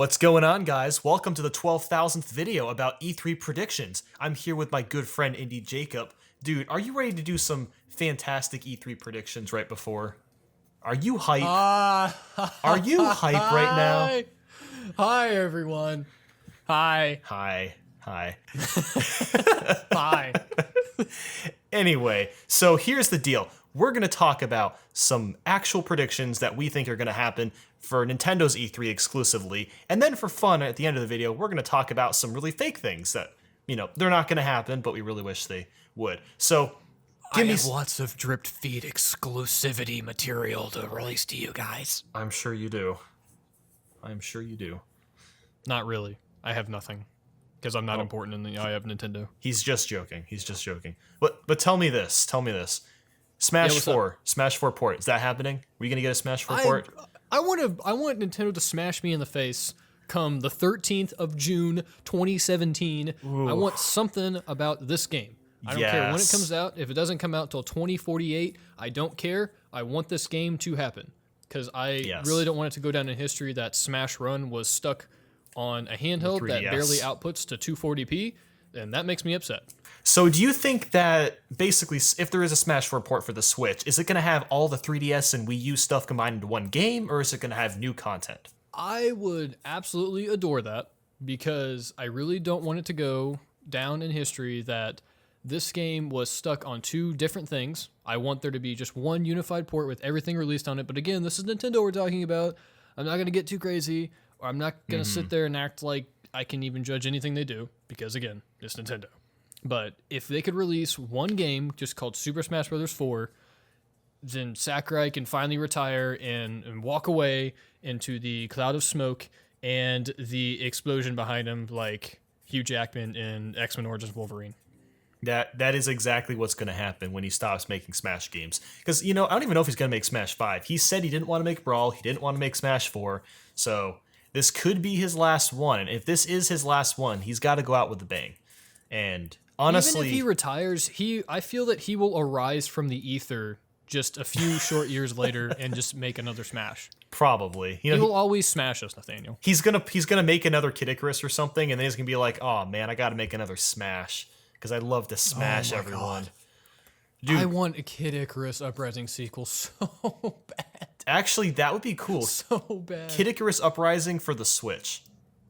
What's going on, guys? Welcome to the 12,000th video about E3 predictions. I'm here with my good friend Indy Jacob. Dude, are you ready to do some fantastic E3 predictions right before? Are you hype? Are you hype right now? Hi, everyone. Hi. Hi. Hi. Anyway, so here's the deal. We're going to talk about some actual predictions that we think are going to happen for Nintendo's E3 exclusively. And then for fun, at the end of the video, we're going to talk about some really fake things that, they're not going to happen, but we really wish they would. So, I have lots of dripped feed exclusivity material to release to you guys. I'm sure you do. Not really. I have nothing. Because I'm not important in the eye of Nintendo. He's just joking. But tell me this. Smash 4 port. Is that happening? Are you going to get a Smash 4 port? I want Nintendo to smash me in the face come the 13th of June 2017. Ooh. I want something about this game. I don't care when it comes out. If it doesn't come out till 2048, I don't care. I want this game to happen. Because I really don't want it to go down in history that Smash Run was stuck on a handheld that barely outputs to 240p, and that makes me upset. So do you think that basically if there is a Smash 4 port for the Switch, is it going to have all the 3DS and Wii U stuff combined into one game, or is it going to have new content? I would absolutely adore that, because I really don't want it to go down in history that this game was stuck on two different things. I want there to be just one unified port with everything released on it, but again, this is Nintendo we're talking about. I'm not going to get too crazy, or I'm not going to sit there and act like I can even judge anything they do, because again, it's Nintendo. But if they could release one game just called Super Smash Bros. 4, then Sakurai can finally retire and walk away into the cloud of smoke and the explosion behind him like Hugh Jackman in X-Men Origins Wolverine. That is exactly what's going to happen when he stops making Smash games. Because, I don't even know if he's going to make Smash 5. He said he didn't want to make Brawl. He didn't want to make Smash 4. So this could be his last one. And if this is his last one, he's got to go out with a bang. And honestly, even if he retires, I feel that he will arise from the ether just a few short years later and just make another Smash. Probably. He will always smash us, Nathaniel. He's gonna make another Kid Icarus or something, and then he's gonna be like, oh man, I gotta make another Smash. Because I love to smash everyone. Dude, I want a Kid Icarus Uprising sequel so bad. Actually, that would be cool. So bad. Kid Icarus Uprising for the Switch.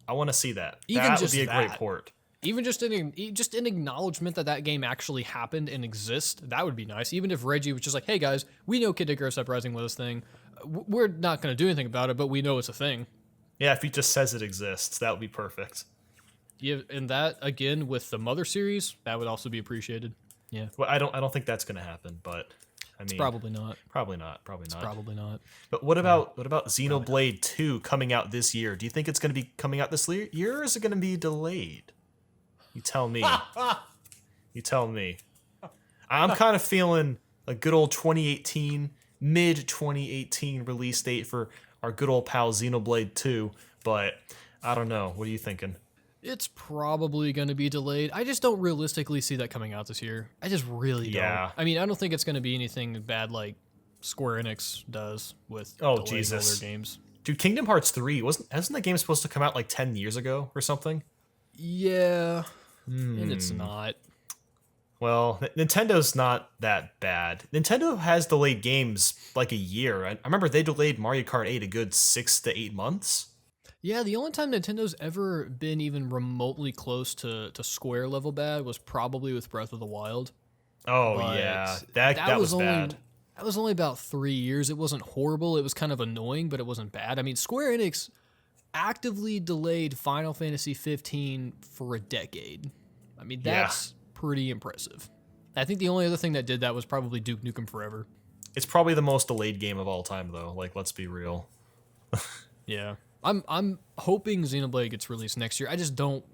I want to see that. That would be a great port. Even just an acknowledgement that game actually happened and exists, that would be nice. Even if Reggie was just like, hey guys, we know Kid Icarus Uprising was this thing. We're not going to do anything about it, but we know it's a thing. Yeah, if he just says it exists, that would be perfect. Yeah, and that, again, with the Mother series, that would also be appreciated. Yeah. Well, I don't think that's going to happen, but I mean, it's probably not. Probably not. It's probably not. But what about Xenoblade 2 coming out this year? Do you think it's going to be coming out this year, or is it going to be delayed? You tell me. I'm kind of feeling a good old 2018, mid 2018 release date for our good old pal Xenoblade 2, but I don't know. What are you thinking? It's probably going to be delayed. I just don't realistically see that coming out this year. I just really don't. I mean, I don't think it's going to be anything bad like Square Enix does with delaying all their games. Dude, Kingdom Hearts 3, hasn't that game supposed to come out like 10 years ago or something? Yeah, and it's not. Well, Nintendo's not that bad. Nintendo has delayed games like a year. I remember they delayed Mario Kart 8 a good 6 to 8 months. Yeah, the only time Nintendo's ever been even remotely close to Square level bad was probably with Breath of the Wild. Oh, yeah. That was bad. That was only about 3 years. It wasn't horrible. It was kind of annoying, but it wasn't bad. I mean, Square Enix actively delayed Final Fantasy 15 for a decade. I mean, that's pretty impressive. I think the only other thing that did that was probably Duke Nukem Forever. It's probably the most delayed game of all time, though. Like, let's be real. Yeah. I'm hoping Xenoblade gets released next year. I just don't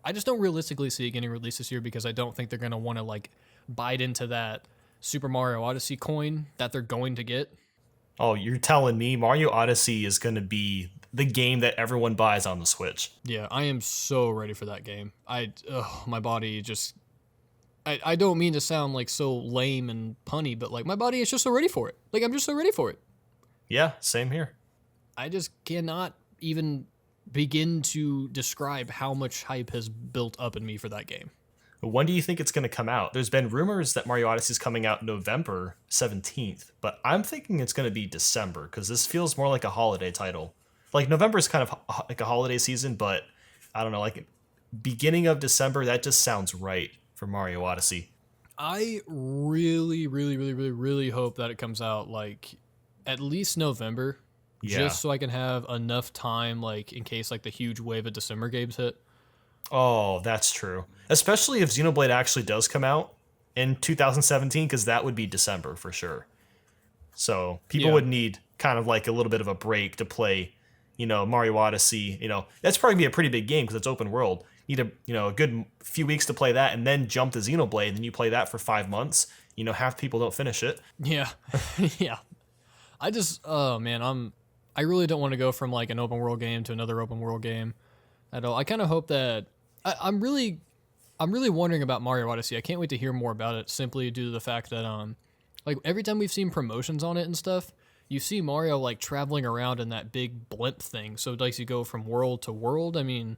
realistically see it getting released this year because I don't think they're going to want to like bite into that Super Mario Odyssey coin that they're going to get. Oh, you're telling me Mario Odyssey is going to be the game that everyone buys on the Switch? Yeah, I am so ready for that game. My body just I don't mean to sound like so lame and punny, but like my body is just so ready for it. Like I'm just so ready for it. Yeah, same here. I just cannot even begin to describe how much hype has built up in me for that game. When do you think it's going to come out? There's been rumors that Mario Odyssey is coming out November 17th, but I'm thinking it's going to be December because this feels more like a holiday title. Like November is kind of like a holiday season, but I don't know, like beginning of December, that just sounds right for Mario Odyssey. I really, really, really, really, really hope that it comes out like at least November, just so I can have enough time, like in case like the huge wave of December games hit. Oh, that's true. Especially if Xenoblade actually does come out in 2017, because that would be December for sure. So people would need kind of like a little bit of a break to play, Mario Odyssey. That's probably gonna be a pretty big game because it's open world. Need a good few weeks to play that, and then jump to Xenoblade, and then you play that for 5 months. Half people don't finish it. Yeah, yeah. Oh man, I really don't want to go from like an open world game to another open world game at all. I kind of hope that I'm really wondering about Mario Odyssey. I can't wait to hear more about it, simply due to the fact that like every time we've seen promotions on it and stuff, you see Mario like traveling around in that big blimp thing. So like you go from world to world. I mean,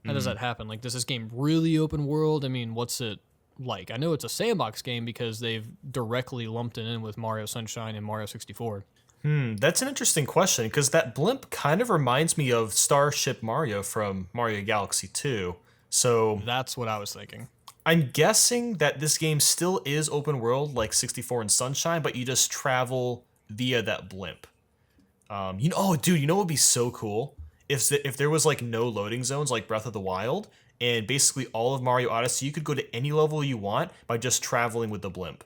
how does that happen? Like, does this game really open world? I mean, what's it like? I know it's a sandbox game because they've directly lumped it in with Mario Sunshine and Mario 64. That's an interesting question, because that blimp kind of reminds me of Starship Mario from Mario Galaxy 2. So That's what I was thinking. I'm guessing that this game still is open world like 64 and Sunshine, but you just travel via that blimp. Dude, what would be so cool? If there was like no loading zones like Breath of the Wild, and basically all of Mario Odyssey, you could go to any level you want by just traveling with the blimp.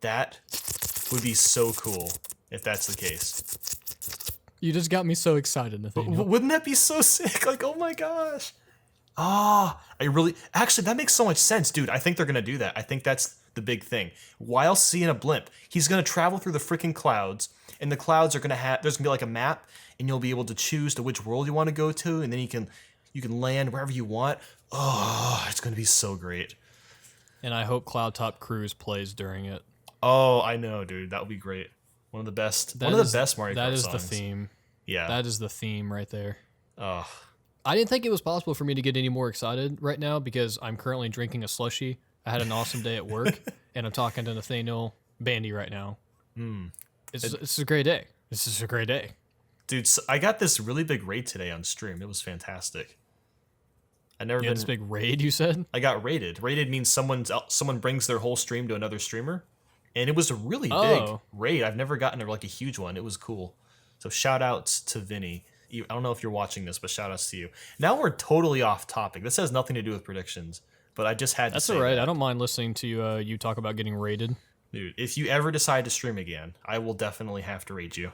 That would be so cool if that's the case. You just got me so excited, Nathaniel. Wouldn't that be so sick? Like, oh my gosh. Actually, that makes so much sense, dude. I think they're going to do that. I think that's the big thing. While seeing a blimp, he's going to travel through the freaking clouds, and the clouds are going to there's going to be like a map, and you'll be able to choose to which world you want to go to, and then you can land wherever you want. Oh, it's going to be so great. And I hope Cloud Top Cruise plays during it. Oh, I know, dude. That would be great. One of the best Mario Kart songs. That is the theme. Yeah. That is the theme right there. Oh. I didn't think it was possible for me to get any more excited right now because I'm currently drinking a slushie. I had an awesome day at work, and I'm talking to Nathaniel Bandy right now. It's a great day. This is a great day. Dude, so I got this really big raid today on stream. It was fantastic. This big raid, you said? I got raided. Raided means someone brings their whole stream to another streamer. And it was a really big raid. I've never gotten a huge one. It was cool. So shout outs to Vinny. I don't know if you're watching this, but shout outs to you. Now we're totally off topic. This has nothing to do with predictions, but I just had to say That's all right. that. I don't mind listening to you talk about getting raided. Dude, if you ever decide to stream again, I will definitely have to raid you.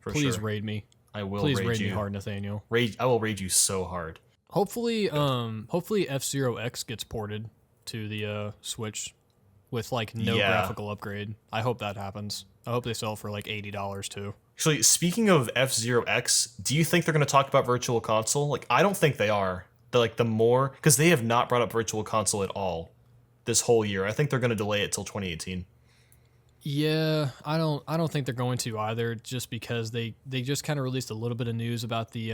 Please raid me. I will Please raid raid you. me hard, Nathaniel. I will raid you so hard. Hopefully F-Zero X gets ported to the Switch with like no graphical upgrade. I hope that happens. I hope they sell for like $80 too. Actually, speaking of F-Zero X, do you think they're going to talk about Virtual Console? Like, I don't think they are. Because they have not brought up Virtual Console at all this whole year. I think they're going to delay it till 2018. Yeah, I don't think they're going to either, just because they just kind of released a little bit of news about the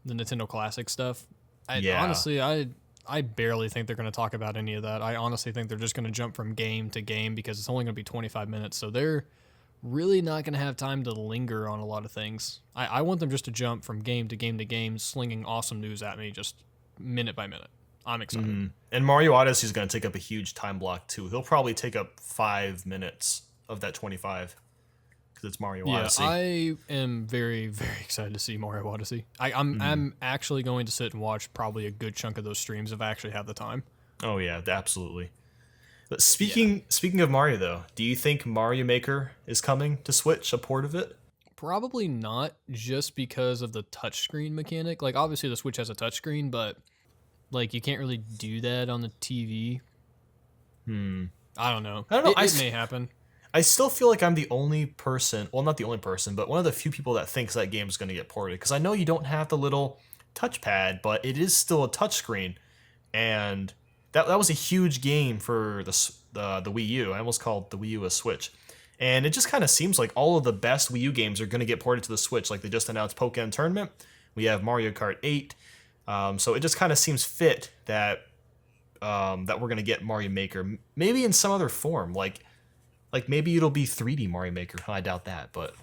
Nintendo Classic stuff. Honestly, I barely think they're going to talk about any of that. I honestly think they're just going to jump from game to game because it's only going to be 25 minutes. So they're really not going to have time to linger on a lot of things. I want them just to jump from game to game to game, slinging awesome news at me just minute by minute. I'm excited. Mm-hmm. And Mario Odyssey is going to take up a huge time block too. He'll probably take up 5 minutes of that 25 because it's Mario Odyssey. I am very, very excited to see Mario Odyssey. I'm actually going to sit and watch probably a good chunk of those streams if I actually have the time. Oh yeah, absolutely. But speaking of Mario though, do you think Mario Maker is coming to Switch, a port of it? Probably not, just because of the touchscreen mechanic. Like obviously the Switch has a touchscreen, but like you can't really do that on the TV. I don't know. It may happen. I still feel like I'm the only person, well, not the only person, but one of the few people that thinks that game is going to get ported. Because I know you don't have the little touchpad, but it is still a touchscreen. And that was a huge game for the Wii U. I almost called the Wii U a Switch. And it just kind of seems like all of the best Wii U games are going to get ported to the Switch. Like they just announced Pokémon Tournament, We have Mario Kart 8. So it just kind of seems fit that that we're gonna get Mario Maker, maybe in some other form, like maybe it'll be 3D Mario Maker. I doubt that, but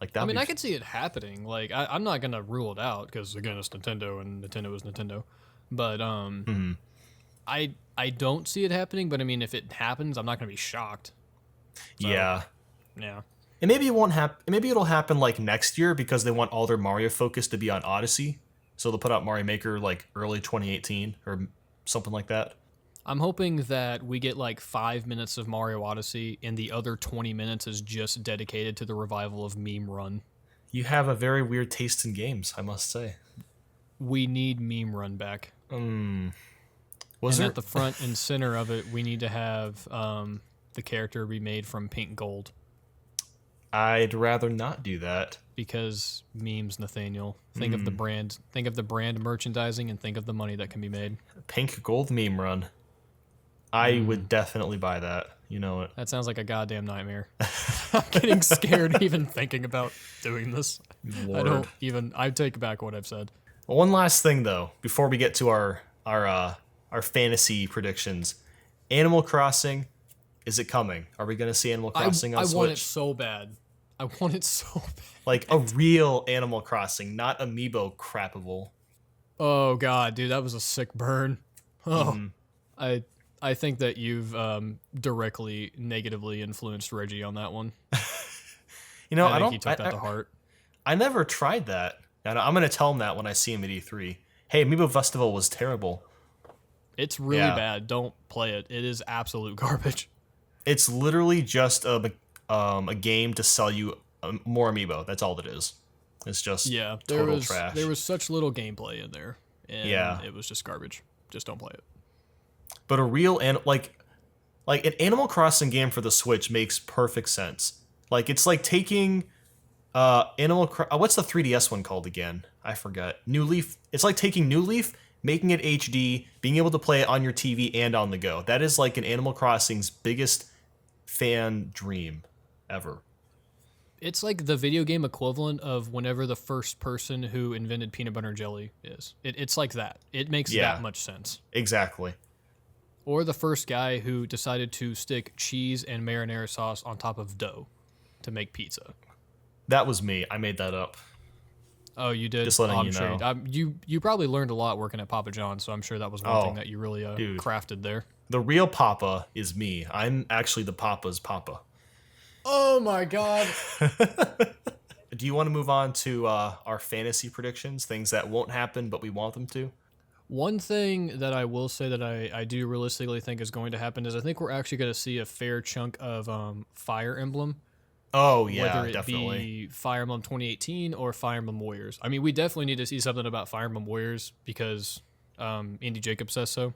like that. I mean, I could see it happening. Like, I'm not gonna rule it out because again, it's Nintendo and Nintendo is Nintendo. But I don't see it happening. But I mean, if it happens, I'm not gonna be shocked. So, yeah. Yeah. And maybe it won't happen. Maybe it'll happen like next year because they want all their Mario focus to be on Odyssey. So they'll put out Mario Maker like early 2018 or something like that. I'm hoping that we get like 5 minutes of Mario Odyssey and the other 20 minutes is just dedicated to the revival of Meme Run. You have a very weird taste in games, I must say. We need Meme Run back. Was there at the front and center of it, we need to have the character be made from pink gold. I'd rather not do that. Because memes, Nathaniel. Think of the brand. Think of the brand merchandising and think of the money that can be made. Pink gold meme run. I would definitely buy that. You know it. That sounds like a goddamn nightmare. I'm getting scared even thinking about doing this. Lord. I take back what I've said. One last thing though, before we get to our fantasy predictions. Animal Crossing, is it coming? Are we gonna see Animal Crossing on Switch? I want it so bad. I want it so bad. Like a real Animal Crossing, not amiibo crapable. Oh god, dude, that was a sick burn. Oh, I think that you've directly negatively influenced Reggie on that one. You know, I think he took that to heart. I never tried that, and I'm gonna tell him that when I see him at E3. Hey, Amiibo Festival was terrible. It's really bad. Don't play it. It is absolute garbage. It's literally just a game to sell you more amiibo. That's all it is. It's just total trash. There was such little gameplay in there, and it was just garbage. Just don't play it. But a real like an Animal Crossing game for the Switch makes perfect sense. Like it's like taking what's the 3DS one called again? I forgot. New Leaf. It's like taking New Leaf, making it HD, being able to play it on your TV and on the go. That is like an Animal Crossing's biggest fan dream ever. It's like the video game equivalent of whenever the first person who invented peanut butter and jelly is. It's like that. It makes that much sense. Exactly. Or the first guy who decided to stick cheese and marinara sauce on top of dough to make pizza. That was me. I made that up. Oh, you did? Just letting you sure know. You probably learned a lot working at Papa John's, so I'm sure that was one thing that you really crafted there. The real Papa is me. I'm actually the Papa's Papa. Oh my god. Do you want to move on to our fantasy predictions? Things that won't happen, but we want them to? One thing that I will say that I do realistically think is going to happen is I think we're actually going to see a fair chunk of Fire Emblem. Oh, yeah, whether it definitely. be Fire Emblem 2018 or Fire Emblem Warriors. I mean, we definitely need to see something about Fire Emblem Warriors because Andy Jacobs says so.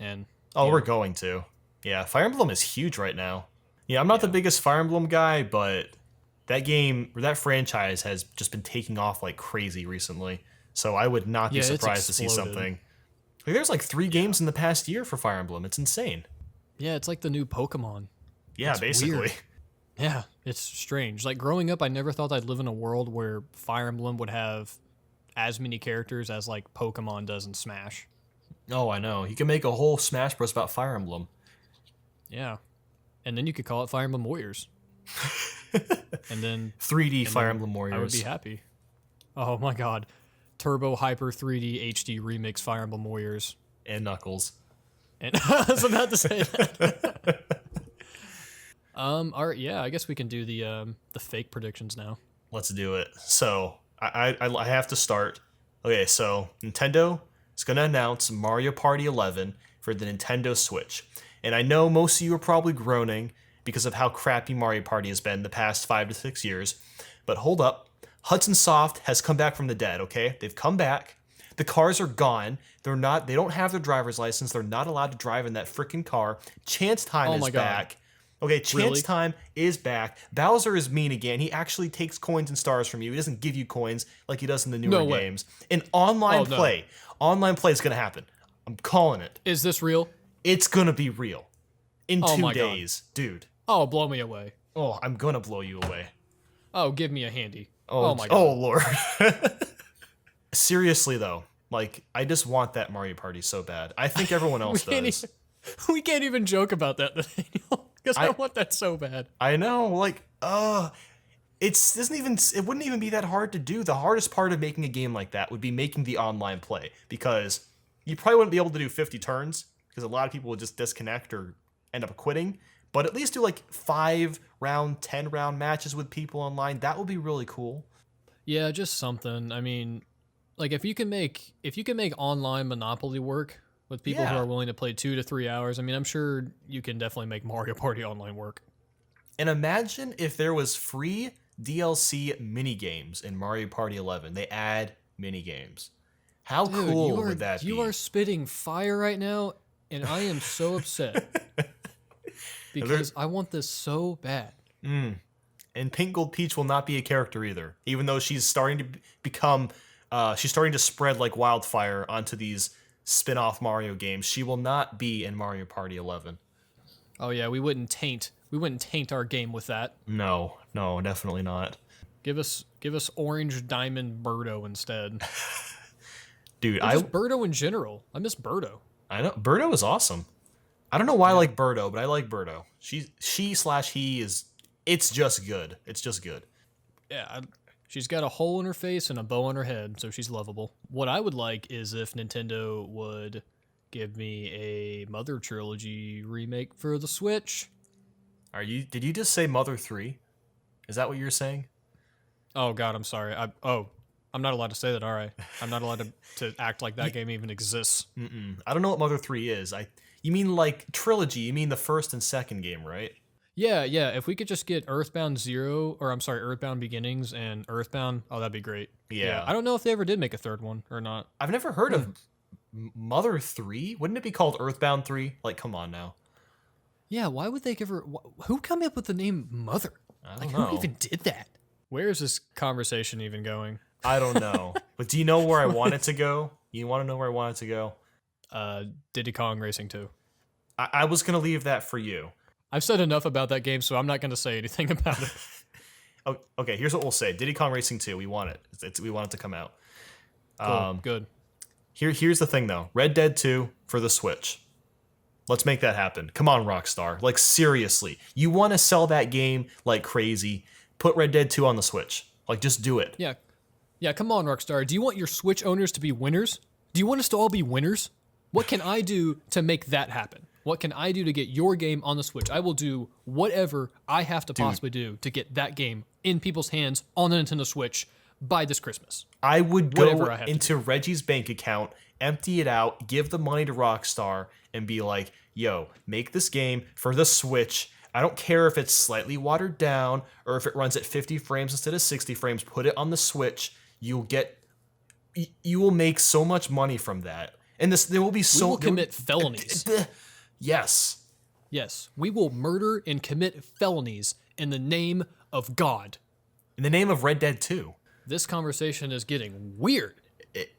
And we're going to. Yeah, Fire Emblem is huge right now. Yeah, I'm not the biggest Fire Emblem guy, but that game, or that franchise has just been taking off like crazy recently. So I would not be surprised to see something. Like, there's like 3 games in the past year for Fire Emblem. It's insane. Yeah, it's like the new Pokemon. Yeah, it's basically. Weird. Yeah, it's strange. Like growing up, I never thought I'd live in a world where Fire Emblem would have as many characters as like Pokemon does in Smash. Oh, I know. You can make a whole Smash Bros. About Fire Emblem. Yeah. And then you could call it Fire Emblem Warriors. and then 3D Fire Emblem Warriors. I would be happy. Oh my god. Turbo Hyper 3D HD Remix Fire Emblem Warriors. And Knuckles. And I was about to say that. All right, yeah, I guess we can do the fake predictions now. Let's do it. So I have to start. Okay, so Nintendo is going to announce Mario Party 11 for the Nintendo Switch. And I know most of you are probably groaning because of how crappy Mario Party has been the past 5 to 6 years. But hold up. Hudson Soft has come back from the dead, okay? They've come back. The cars are gone. They don't have their driver's license. They're not allowed to drive in that freaking car. Chance Time is back. Okay, Chance Time is back. Bowser is mean again. He actually takes coins and stars from you. He doesn't give you coins like he does in the newer games. And online play is going to happen. I'm calling it. Is this real? It's going to be real. In 2 days, dude. Oh, blow me away. Oh, I'm going to blow you away. Oh, give me a handy. Oh my god. Oh, Lord. Seriously though, like I just want that Mario Party so bad. I think everyone else does. We can't even joke about that, Nathaniel, because I want that so bad. I know, like, it wouldn't even be that hard to do. The hardest part of making a game like that would be making the online play, because you probably wouldn't be able to do 50 turns because a lot of people would just disconnect or end up quitting. But at least do like 5-round, 10-round matches with people online. That would be really cool. Yeah, just something. I mean, like if you can make online Monopoly work with people who are willing to play 2 to 3 hours, I mean, I'm sure you can definitely make Mario Party online work. And imagine if there was free DLC minigames in Mario Party 11. They add minigames. How cool would that be? You are spitting fire right now, and I am so upset. Because I want this so bad. And Pink Gold Peach will not be a character either, even though she's starting to become, she's starting to spread like wildfire onto these spin-off Mario games. She will not be in Mario Party 11. Oh yeah, we wouldn't taint our game with that. No, definitely not. Give us Orange Diamond Birdo instead. Dude, just Birdo in general. I miss Birdo. I know Birdo is awesome. I don't know why I like Birdo, but I like Birdo. He is. It's just good. It's just good. Yeah, she's got a hole in her face and a bow on her head, so she's lovable. What I would like is if Nintendo would give me a Mother Trilogy remake for the Switch. Did you just say Mother 3? Is that what you're saying? Oh God, I'm sorry. I'm not allowed to say that, all right? I'm not allowed to act like that game even exists. I don't know what Mother 3 is. You mean like trilogy? You mean the first and second game, right? Yeah. If we could just get Earthbound Beginnings and Earthbound, oh, that'd be great. Yeah. I don't know if they ever did make a third one or not. I've never heard of Mother 3. Wouldn't it be called Earthbound 3? Like, come on now. Yeah, why would they ever? Who came up with the name Mother? I don't know. Who even did that? Where is this conversation even going? I don't know. But do you know where I want it to go? You want to know where I want it to go? Diddy Kong Racing 2. I was going to leave that for you. I've said enough about that game, so I'm not going to say anything about it. Oh, okay, here's what we'll say. Diddy Kong Racing 2, we want it. We want it to come out. Cool, good. Here's the thing, though. Red Dead 2 for the Switch. Let's make that happen. Come on, Rockstar. Like, seriously. You want to sell that game like crazy. Put Red Dead 2 on the Switch. Like, just do it. Yeah, come on, Rockstar. Do you want your Switch owners to be winners? Do you want us to all be winners? What can I do to make that happen? What can I do to get your game on the Switch? I will do whatever I have to possibly do to get that game in people's hands on the Nintendo Switch by this Christmas. I would go into Reggie's bank account, empty it out, give the money to Rockstar, and be like, yo, make this game for the Switch. I don't care if it's slightly watered down or if it runs at 50 frames instead of 60 frames. Put it on the Switch. You will make so much money from that. And there will be we will commit felonies. Yes. Yes. We will murder and commit felonies in the name of God. In the name of Red Dead 2. This conversation is getting weird.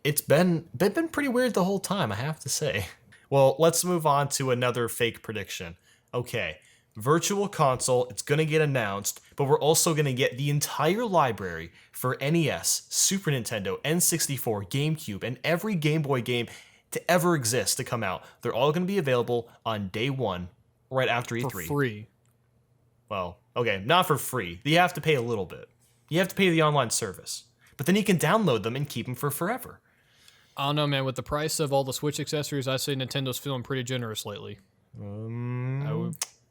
It's been pretty weird the whole time, I have to say. Well, let's move on to another fake prediction. Okay. Virtual Console, it's going to get announced, but we're also going to get the entire library for NES, Super Nintendo, N64, GameCube, and every Game Boy game to ever exist to come out. They're all going to be available on day one, right after E3. For free. Well, okay, not for free. You have to pay a little bit. You have to pay the online service. But then you can download them and keep them for forever. I don't know, man. With the price of all the Switch accessories, I say Nintendo's feeling pretty generous lately.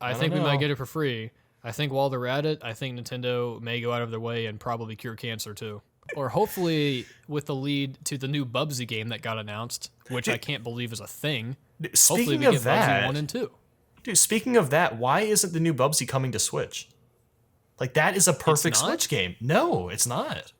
I think we might get it for free. I think while they're at it, I think Nintendo may go out of their way and probably cure cancer too. Or hopefully with the lead to the new Bubsy game that got announced, which I can't believe is a thing. Hopefully we get Bubsy 1 and 2. Dude, speaking of that, why isn't the new Bubsy coming to Switch? Like, that is a perfect Switch game. No, it's not.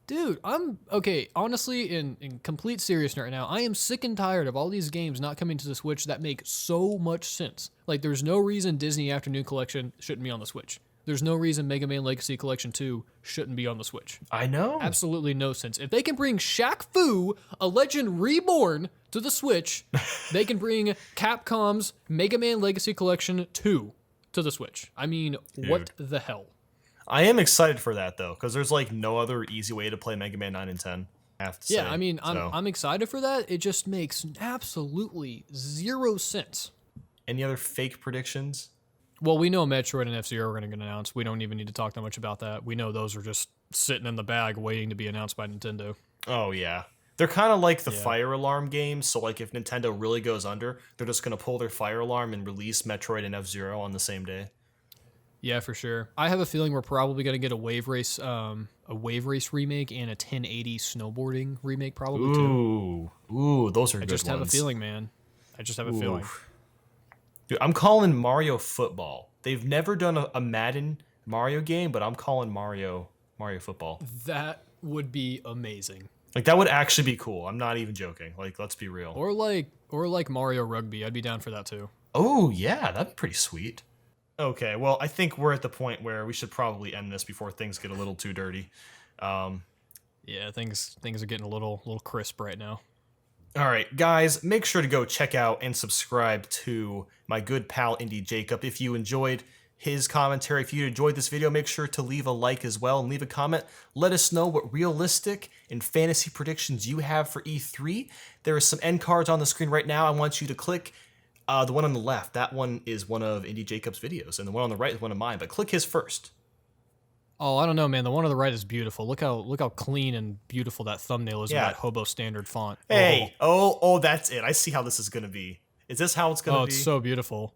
Dude, honestly, in complete seriousness right now, I am sick and tired of all these games not coming to the Switch that make so much sense. Like, there's no reason Disney Afternoon Collection shouldn't be on the Switch. There's no reason Mega Man Legacy Collection 2 shouldn't be on the Switch. I know. Absolutely no sense. If they can bring Shaq Fu, a Legend Reborn, to the Switch, they can bring Capcom's Mega Man Legacy Collection 2 to the Switch. I mean, what the hell? I am excited for that, though, because there's, like, no other easy way to play Mega Man 9 and 10. I have to say. Yeah, I mean, So, I'm excited for that. It just makes absolutely zero sense. any other fake predictions? Well, we know Metroid and F-Zero are going to get announced. We don't even need to talk that much about that. We know those are just sitting in the bag waiting to be announced by Nintendo. Oh yeah. They're kind of like the Yeah. fire alarm games, so like if Nintendo really goes under, they're just going to pull their fire alarm and release Metroid and F-Zero on the same day. Yeah, for sure. I have a feeling we're probably going to get a Wave Race remake and a 1080 snowboarding remake probably too. Ooh, those are I good just have a ones. feeling, man. I just have a feeling. Dude, I'm calling Mario Football. They've never done a Madden Mario game, but I'm calling Mario Football. That would be amazing. Like that would actually be cool. I'm not even joking. Like let's be real. Or like Mario Rugby. I'd be down for that too. Oh yeah, that'd be pretty sweet. Okay, well I think we're at the point where we should probably end this before things get a little too dirty. Yeah, things are getting a little crisp right now. All right, guys, make sure to go check out and subscribe to my good pal Indie Jacob. If you enjoyed his commentary, if you enjoyed this video, make sure to leave a like as well and leave a comment. Let us know what realistic and fantasy predictions you have for E3. There are some end cards on the screen right now. I want you to click the one on the left. That one is one of Indie Jacob's videos, and the one on the right is one of mine, but click his first. Oh, I don't know, man. The one on the right is beautiful. Look how clean and beautiful that thumbnail is with Yeah. that hobo standard font. Hey, oh, that's it. I see how this is going to be. Is this how it's going to Oh, be? it's so beautiful.